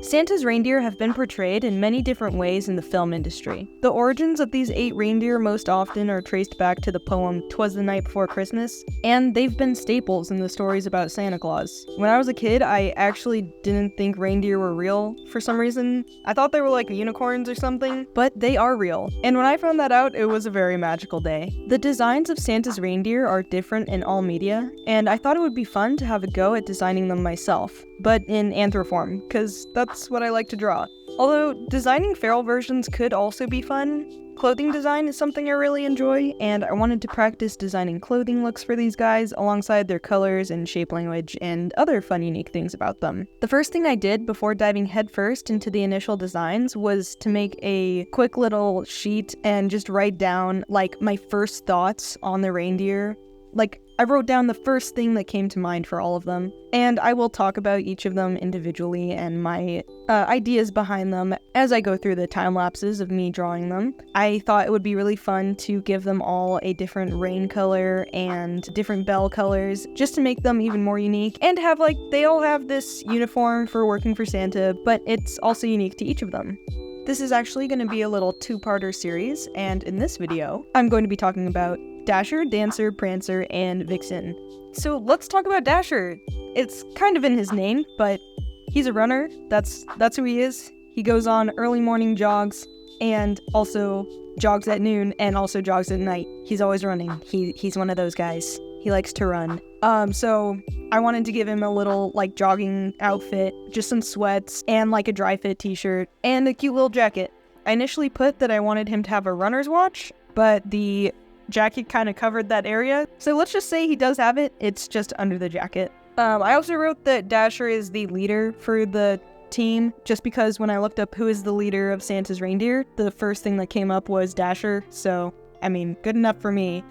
Santa's reindeer have been portrayed in many different ways in the film industry. The origins of these 8 reindeer most often are traced back to the poem "'Twas the Night Before Christmas," and they've been staples in the stories about Santa Claus. When I was a kid, I actually didn't think reindeer were real for some reason. I thought they were like unicorns or something, but they are real. And when I found that out, it was a very magical day. The designs of Santa's reindeer are different in all media, and I thought it would be fun to have a go at designing them myself, but in anthroform, because that's what I like to draw. Although designing feral versions could also be fun, clothing design is something I really enjoy, and I wanted to practice designing clothing looks for these guys alongside their colors and shape language and other fun unique things about them. The first thing I did before diving headfirst into the initial designs was to make a quick little sheet and just write down like my first thoughts on the reindeer. Like, I wrote down the first thing that came to mind for all of them, and I will talk about each of them individually and my ideas behind them as I go through the time lapses of me drawing them. I thought it would be really fun to give them all a different rain color and different bell colors, just to make them even more unique, and have like, they all have this uniform for working for Santa, but it's also unique to each of them. This is actually going to be a little 2-parter series, and in this video, I'm going to be talking about Dasher, Dancer, Prancer, and Vixen. So let's talk about Dasher. It's kind of in his name, but he's a runner. That's who he is. He goes on early morning jogs, and also jogs at noon, and also jogs at night. He's always running. He's one of those guys. He likes to run. So I wanted to give him a little, like, jogging outfit, just some sweats, and, like, a dry fit t-shirt, and a cute little jacket. I initially put that I wanted him to have a runner's watch, but the jacket kind of covered that area, so let's just say he does have it, it's just under the jacket. I also wrote that Dasher is the leader for the team, just because when I looked up who is the leader of Santa's reindeer, the first thing that came up was Dasher, so, I mean, good enough for me.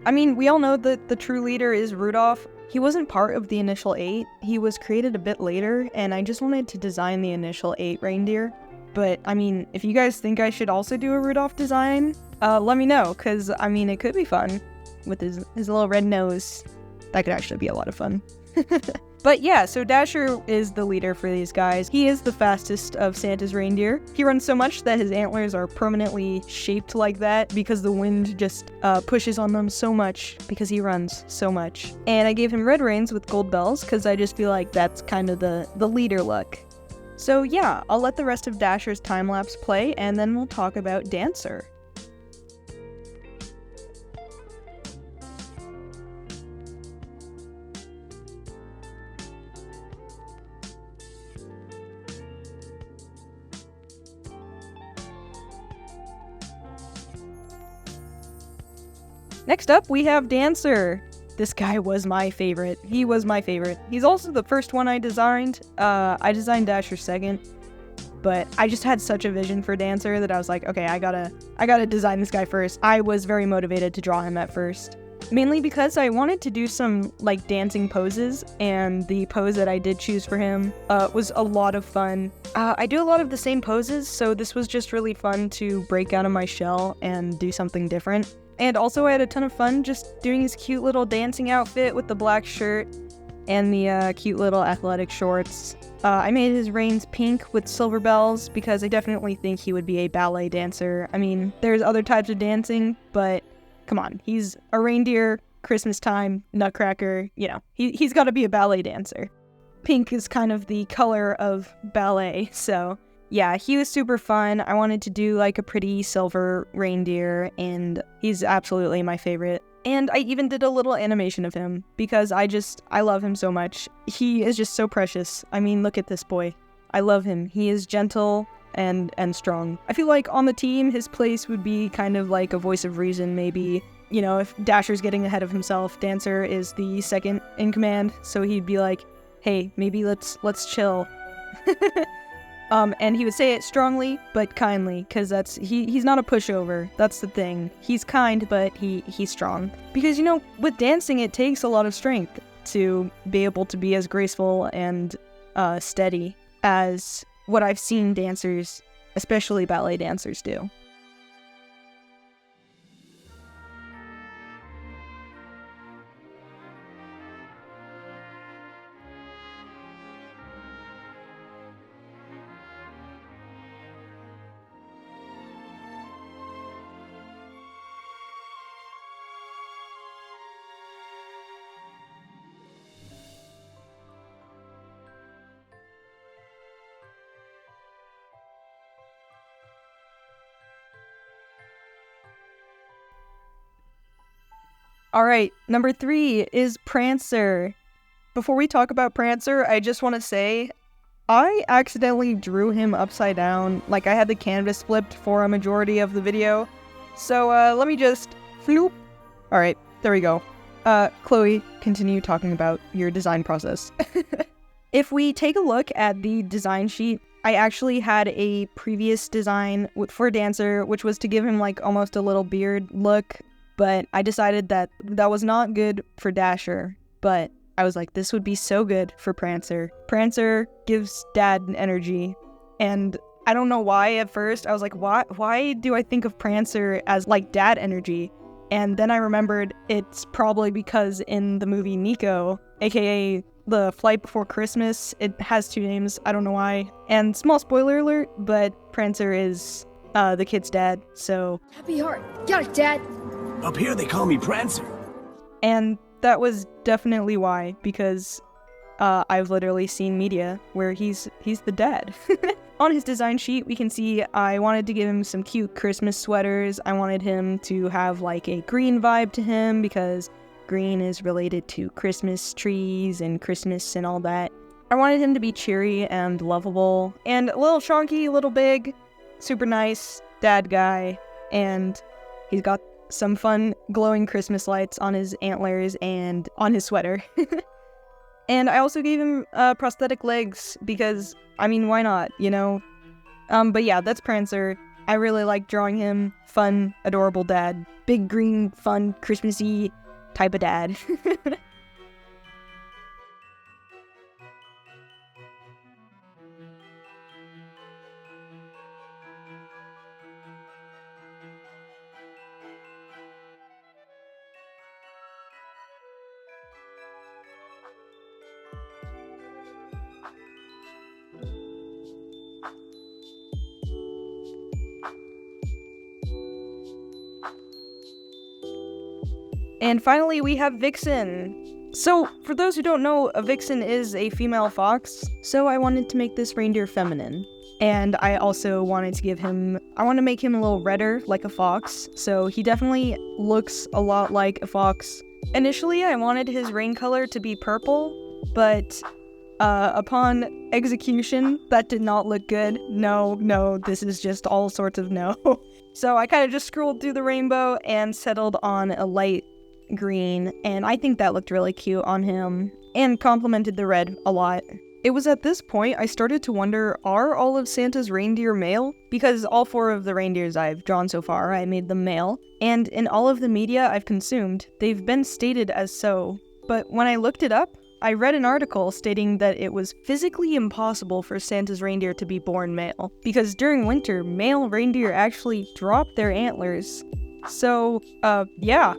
I mean, we all know that the true leader is Rudolph. He wasn't part of the initial 8, he was created a bit later, and I just wanted to design the initial 8 reindeer. But, I mean, if you guys think I should also do a Rudolph design, let me know, because, I mean, it could be fun with his little red nose. That could actually be a lot of fun. But yeah, so Dasher is the leader for these guys. He is the fastest of Santa's reindeer. He runs so much that his antlers are permanently shaped like that because the wind just pushes on them so much because he runs so much. And I gave him red reins with gold bells because I just feel like that's kind of the leader look. So yeah, I'll let the rest of Dasher's time-lapse play, and then we'll talk about Dancer. Next up, we have Dancer. This guy was my favorite. He was my favorite. He's also the first one I designed. I designed Dasher second, but I just had such a vision for Dancer that I was like, okay, I gotta design this guy first. I was very motivated to draw him at first. Mainly because I wanted to do some, like, dancing poses, and the pose that I did choose for him was a lot of fun. I do a lot of the same poses, so this was just really fun to break out of my shell and do something different. And also I had a ton of fun just doing his cute little dancing outfit with the black shirt and the cute little athletic shorts. I made his reins pink with silver bells because I definitely think he would be a ballet dancer. I mean, there's other types of dancing, but come on, he's a reindeer, Christmas time, nutcracker, you know, he's gotta be a ballet dancer. Pink is kind of the color of ballet, so yeah, he was super fun. I wanted to do like a pretty silver reindeer, and he's absolutely my favorite. And I even did a little animation of him because I love him so much. He is just so precious. I mean, look at this boy. I love him. He is gentle and strong. I feel like on the team, his place would be kind of like a voice of reason, maybe. You know, if Dasher's getting ahead of himself, Dancer is the second in command, so he'd be like, hey, maybe let's chill. And he would say it strongly, but kindly, because he's not a pushover. That's the thing. He's kind, but he's strong. Because, you know, with dancing, it takes a lot of strength to be able to be as graceful and steady as what I've seen dancers, especially ballet dancers, do. Alright, number 3 is Prancer. Before we talk about Prancer, I just want to say, I accidentally drew him upside down, like I had the canvas flipped for a majority of the video. So let me just floop. Alright, there we go. Chloe, continue talking about your design process. If we take a look at the design sheet, I actually had a previous design for Dancer, which was to give him like almost a little beard look, but I decided that that was not good for Dasher, but I was like, this would be so good for Prancer. Prancer gives dad energy, and I don't know why at first. I was like, why do I think of Prancer as like dad energy? And then I remembered it's probably because in the movie Niko, aka The Flight Before Christmas, it has 2 names, I don't know why. And small spoiler alert, but Prancer is the kid's dad, so... Happy heart. Got it, Dad. Up here they call me Prancer. And that was definitely why, because I've literally seen media where he's the dad. On his design sheet, we can see I wanted to give him some cute Christmas sweaters. I wanted him to have like a green vibe to him because green is related to Christmas trees and Christmas and all that. I wanted him to be cheery and lovable and a little chunky, a little big, super nice dad guy, and he's got some fun glowing Christmas lights on his antlers and on his sweater. And I also gave him prosthetic legs because, I mean, why not, you know? But yeah, that's Prancer. I really like drawing him. Fun, adorable dad. Big green, fun, Christmassy type of dad. And finally, we have Vixen. So, for those who don't know, a Vixen is a female fox, so I wanted to make this reindeer feminine. And I also wanted to make him a little redder, like a fox, so he definitely looks a lot like a fox. Initially, I wanted his rain color to be purple, but upon execution, that did not look good. No, this is just all sorts of no. So I kind of just scrolled through the rainbow and settled on a light green, and I think that looked really cute on him and complemented the red a lot. It was at this point I started to wonder, are all of Santa's reindeer male? Because all 4 of the reindeers I've drawn so far, I made them male, and in all of the media I've consumed, they've been stated as so. But when I looked it up, I read an article stating that it was physically impossible for Santa's reindeer to be born male, because during winter, male reindeer actually drop their antlers. So, yeah.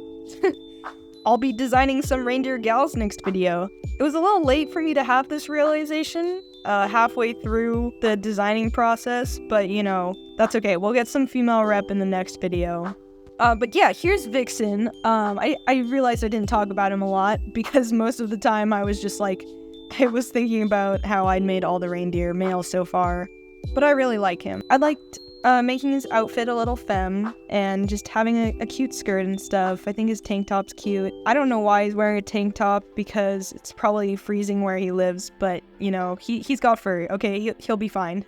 I'll be designing some reindeer gals next video. It was a little late for me to have this realization, halfway through the designing process, but you know, that's okay. We'll get some female rep in the next video. But yeah, here's Vixen. I realized I didn't talk about him a lot because most of the time I was just like, I was thinking about how I'd made all the reindeer male so far, but I really like him. I liked making his outfit a little femme and just having a cute skirt and stuff. I think his tank top's cute. I don't know why he's wearing a tank top because it's probably freezing where he lives, but you know, he's got fur, okay? He'll be fine.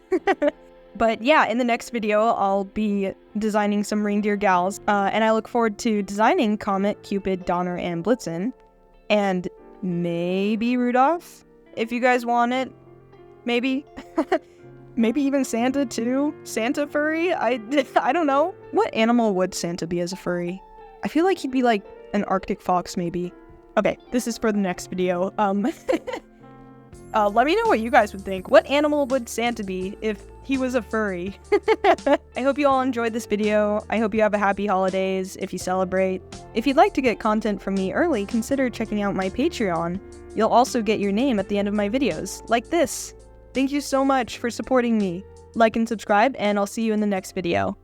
But yeah, in the next video, I'll be designing some reindeer gals, and I look forward to designing Comet, Cupid, Donner, and Blitzen, and maybe Rudolph, if you guys want it. Maybe. Maybe even Santa too? Santa furry? I don't know. What animal would Santa be as a furry? I feel like he'd be like an Arctic fox maybe. Okay, this is for the next video. Let me know what you guys would think. What animal would Santa be if he was a furry? I hope you all enjoyed this video. I hope you have a happy holidays if you celebrate. If you'd like to get content from me early, consider checking out my Patreon. You'll also get your name at the end of my videos, like this. Thank you so much for supporting me. Like and subscribe, and I'll see you in the next video.